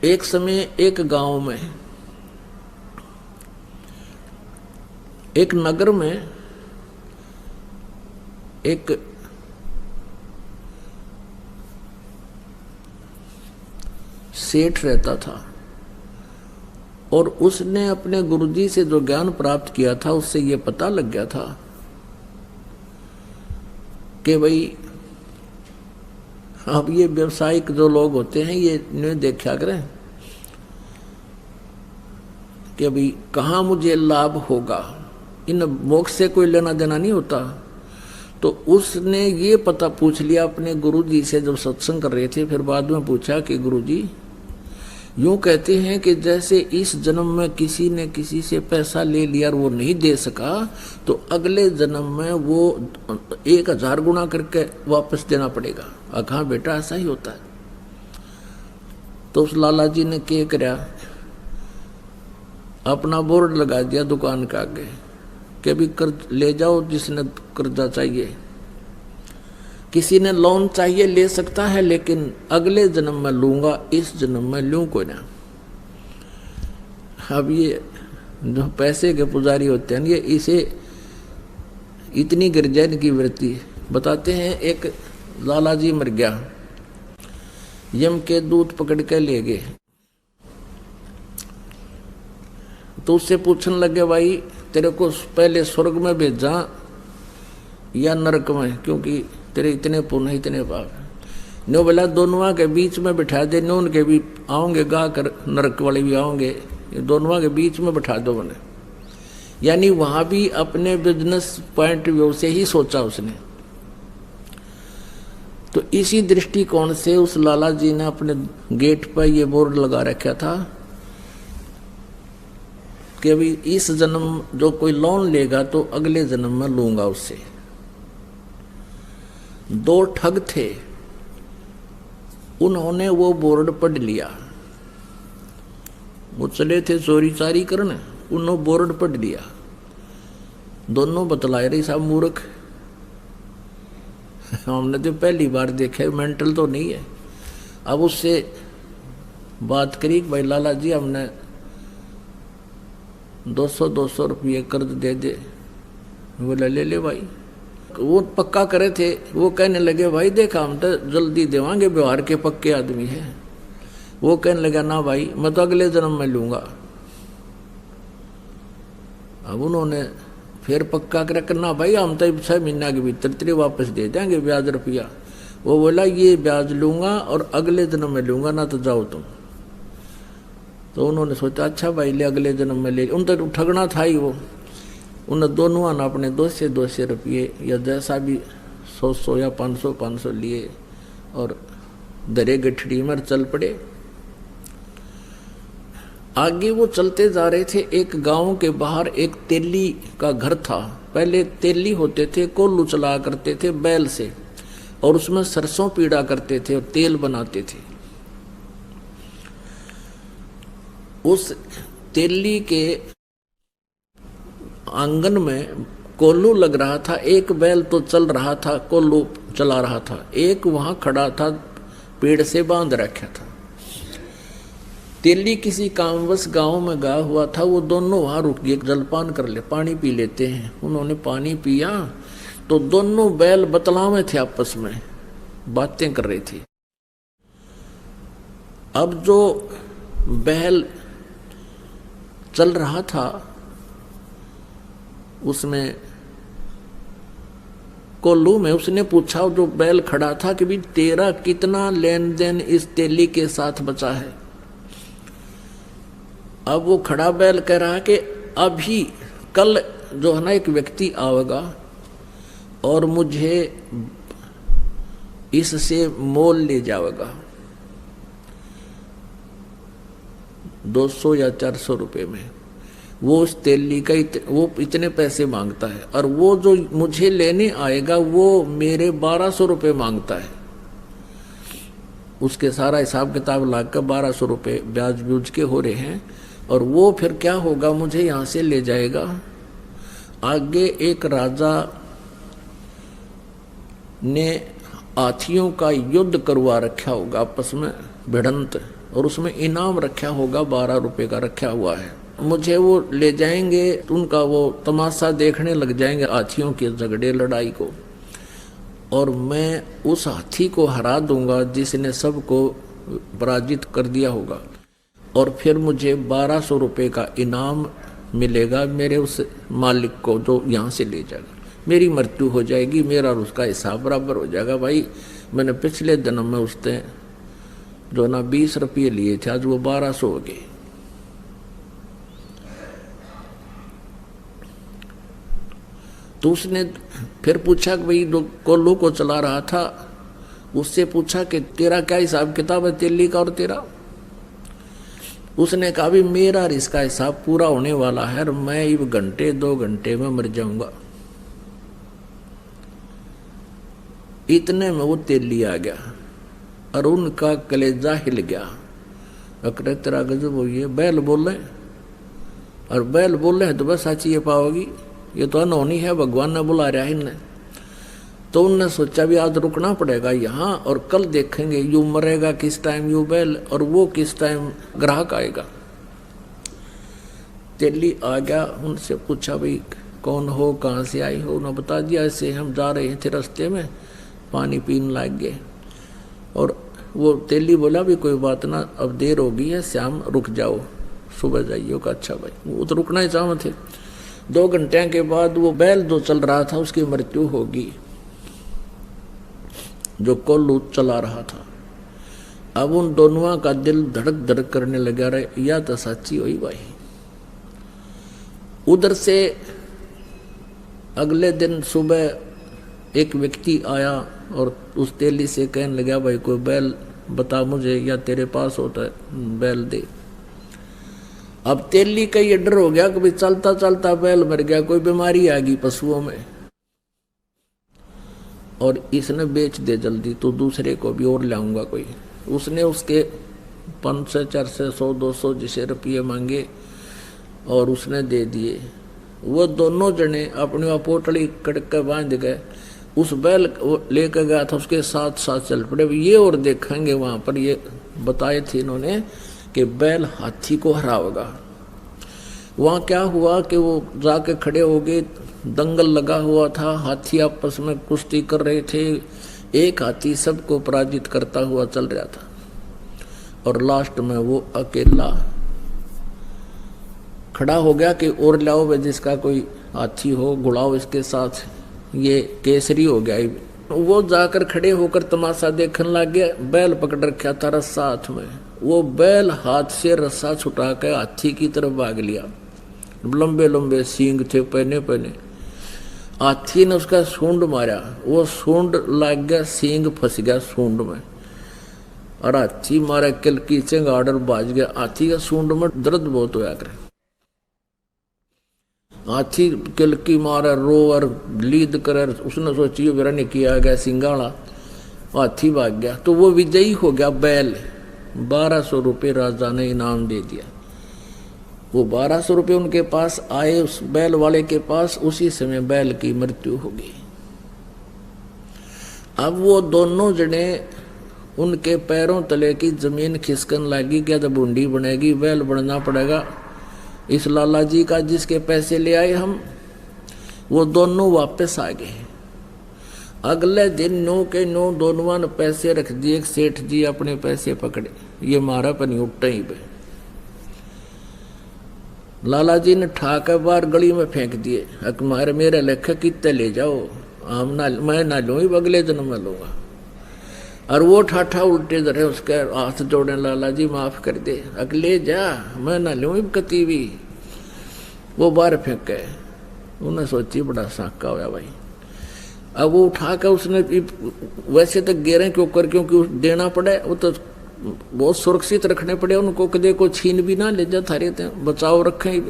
एक समय एक गांव में, एक नगर में एक सेठ रहता था और उसने अपने गुरुजी से जो ज्ञान प्राप्त किया था उससे ये पता लग गया था कि भाई अब ये व्यवसायिक जो लोग होते हैं ये इन्हें देखा करें कि अभी कहाँ मुझे लाभ होगा, इन मोक्ष से कोई लेना देना नहीं होता। तो उसने ये पता पूछ लिया अपने गुरुजी से जब सत्संग कर रहे थे, फिर बाद में पूछा कि गुरुजी यूं कहते हैं कि जैसे इस जन्म में किसी ने किसी से पैसा ले लिया और वो नहीं दे सका तो अगले जन्म में वो 1000 गुना करके वापस देना पड़ेगा। कहाँ बेटा ऐसा ही होता है। तो उस लाला जी ने क्या कराया, अपना बोर्ड लगा दिया दुकान के आगे कि अभी कर्ज ले जाओ, जिसने कर्जा चाहिए, किसी ने लोन चाहिए ले सकता है, लेकिन अगले जन्म में लूंगा, इस जन्म में लूं कोई ना। अब ये जो पैसे के पुजारी होते हैं ये इसे इतनी गिरजन की वृत्ति बताते हैं। एक लाला जी मर गया, यम के दूत पकड़ के ले गए तो उससे पूछने लगे भाई तेरे को पहले स्वर्ग में भेजा या नरक में, क्योंकि तेरे इतने पुण्य इतने पाप। नो बोला दोनों के बीच में बिठा दे, नो उनके भी आओगे गा कर, नरक वाले भी आओगे, दोनों के बीच में बिठा दो मैंने। यानी वहां भी अपने बिजनेस पॉइंट व्यू से ही सोचा उसने। तो इसी दृष्टिकोण से उस लाला जी ने अपने गेट पर ये बोर्ड लगा रखा था कि अभी इस जन्म जो कोई लोन लेगा तो अगले जन्म में लूंगा उससे। 2 ठग थे, उन्होंने वो बोर्ड पढ़ लिया, वो चले थे चोरी चारी करने, उन्होंने बोर्ड पढ़ लिया। दोनों बतलाए रही साहब मूर्ख, हमने तो पहली बार देखा, मेंटल तो नहीं है। अब उससे बात करी भाई लाला जी हमने 200 रुपये कर्ज दे दे। बोला ले ले भाई। वो पक्का करे थे, वो कहने लगे भाई देखा हम तो जल्दी देवांगे, व्यवहार के पक्के आदमी है। वो कहने लगा ना भाई मैं तो अगले जन्म में लूंगा। अब उन्होंने फिर पक्का करना भाई हम तो 6 महीना के भीतर तेरे वापस दे देंगे ब्याज रुपया। वो बोला ये ब्याज लूंगा और अगले जन्म में लूंगा, ना तो जाओ तुम। तो उन्होंने सोचा अच्छा भाई ले अगले जन्म में ले। उन तो ठगना था ही वो। उन दोनों ने अपने 200 रुपये या जैसा भी 100 या 500 लिए और दरे गठड़ी में चल पड़े। आगे वो चलते जा रहे थे। एक गांव के बाहर एक तेली का घर था। पहले तेली होते थे, कोल्लू चला करते थे बैल से, और उसमें सरसों पीड़ा करते थे और तेल बनाते थे। उस तेली के आंगन में कोल्लू लग रहा था। एक बैल तो चल रहा था, कोल्लू चला रहा था, एक वहां खड़ा था, पेड़ से बांध रखा था। तेली किसी कामवश गांव में गया हुआ था। वो दोनों वहां रुक गए, जलपान कर ले, पानी पी लेते हैं। उन्होंने पानी पिया तो दोनों बैल बतलावे थे, आपस में बातें कर रहे थे। अब जो बैल चल रहा था उसमें कोल्लू में उसने पूछा जो बैल खड़ा था कि भी तेरा कितना लेन देन इस तेली के साथ बचा है। अब वो खड़ा बैल कह रहा कि अभी कल जो है ना एक व्यक्ति आवेगा और मुझे इससे मोल ले जाएगा 200 या 400 रुपये में। वो उस तेली का वो इतने पैसे मांगता है, और वो जो मुझे लेने आएगा वो मेरे 1200 रुपये मांगता है। उसके सारा हिसाब किताब लाकर 1200 रुपये ब्याज ब्यूज के हो रहे हैं। और वो फिर क्या होगा, मुझे यहाँ से ले जाएगा। आगे एक राजा ने हाथियों का युद्ध करवा रखा होगा, आपस में भिड़ंत और उसमें इनाम रखा होगा 12 रुपए का रखा हुआ है। मुझे वो ले जाएंगे, उनका वो तमाशा देखने लग जाएंगे हाथियों के झगड़े लड़ाई को, और मैं उस हाथी को हरा दूंगा जिसने सबको पराजित कर दिया होगा, और फिर मुझे 1200 रुपये का इनाम मिलेगा मेरे उस मालिक को जो यहाँ से ले जाएगा। मेरी मृत्यु हो जाएगी, मेरा और उसका हिसाब बराबर हो जाएगा। भाई मैंने पिछले जन्म में उसने जो ना 20 रुपये लिए थे, आज वो 1200 हो गए। तो उसने फिर पूछा कि भाई जो कोल्लू को चला रहा था उससे पूछा कि तेरा क्या हिसाब किताब है तेली का और तेरा? उसने कहा भी मेरा और इसका हिसाब पूरा होने वाला है और मैं अब घंटे 2 घंटे में मर जाऊंगा। इतने में वो तेली आ गया और उनका कलेजा हिल गया। अकरे तेरा गजब हो, ये बैल बोले, और बैल बोले है तो बस साची ये पाओगी, ये तो अनहोनी है, भगवान ने बुला रहा है इन्हें। तो उनने सोचा भी आज रुकना पड़ेगा यहाँ और कल देखेंगे यू मरेगा किस टाइम यू बैल और वो किस टाइम ग्राहक आएगा। तेली आ गया, उनसे पूछा भाई कौन हो, कहाँ से आई हो? उन्होंने बता दिया ऐसे हम जा रहे थे रास्ते में पानी पीने लग गए। और वो तेली बोला भी कोई बात ना, अब देर हो गई है, शाम रुक जाओ, सुबह जाइए का। अच्छा भाई, वो तो रुकना ही चाह थे। 2 घंटे के बाद वो बैल जो चल रहा था उसकी मृत्यु होगी, जो कोल्लू चला रहा था। अब उन दोनों का दिल धड़क धड़क करने लगा रहे, या तो सच्ची हुई भाई। उधर से अगले दिन सुबह एक व्यक्ति आया और उस तेली से कहने लगा भाई कोई बैल बता मुझे, या तेरे पास होता है बैल दे। अब तेली का ये डर हो गया कि भाई चलता चलता बैल मर गया, कोई बीमारी आ गई पशुओं में और इसने बेच दे जल्दी, तो दूसरे को भी और लाऊंगा कोई। उसने उसके 500 400 100 200 जिसे रुपये मांगे और उसने दे दिए। वो दोनों जने अपनी वहाँ पोटली कटक के बांध गए, उस बैल लेकर गया था उसके साथ साथ चल पड़े। ये और देखेंगे वहाँ पर ये बताए थे इन्होंने कि बैल हाथी को हराएगा। वहाँ क्या हुआ कि वो जाके खड़े हो गए, दंगल लगा हुआ था, हाथी आपस में कुश्ती कर रहे थे, एक हाथी सबको पराजित करता हुआ चल रहा था और लास्ट में वो अकेला खड़ा हो गया कि और लाओ वे जिसका कोई हाथी हो, गुड़ाओ इसके साथ, ये केसरी हो गया। वो जाकर खड़े होकर तमाशा देखने लग गया। बैल पकड़ रखा था रस्सा हाथ में, वो बैल हाथ से रस्सा छुटा के हाथी की तरफ भाग लिया। लंबे लंबे सींग थे पहने पहने। हाथी ने उसका सूंड मारा, वो सूंड लग गया, सींग फंस गया सूंड में और हाथी मारा किल की चंगाड़ और बाज गया। हाथी का सूंड में दर्द बहुत होया करे। हाथी किलकी मारा, रो और लीद कर, उसने सोची मेरा नहीं किया गया सिंगाड़ा, हाथी भाग गया। तो वो विजयी हो गया बैल। 1200 रुपये राजा ने इनाम दे दिया। वो 1200 रुपये उनके पास आए, उस बैल वाले के पास, उसी समय बैल की मृत्यु हो गई। अब वो दोनों जने उनके पैरों तले की जमीन खिसकन लगी, क्या तो बूंदी बनेगी, बैल बनना पड़ेगा इस लाला जी का जिसके पैसे ले आए हम। वो दोनों वापस आ गए। अगले दिन 9 के 9 दोनों ने पैसे रख दिए। सेठ जी अपने पैसे पकड़े, ये मारा पर नहीं उठा ही पे। लाला जी ने ठाकर बार गली में फेंक दिए। मारे मेरे लेखक कितने ले जाओ, हम ना, मैं ना लूँ, अगले जन्म में लूँगा। और वो ठाठा उल्टे धरे, उसके हाथ जोड़े, लाला जी माफ कर दे, अगले जा, मैं ना लूँ कती भी। वो बाहर फेंक गए। उन्हें सोची बड़ा साका होया भाई। अब वो उठा कर उसने, वैसे तो गिरे क्यों कर, क्योंकि देना पड़े, वो तो बहुत सुरक्षित रखने पड़े उनको, कदे को छीन भी ना ले जा, थारे बचाव रखें।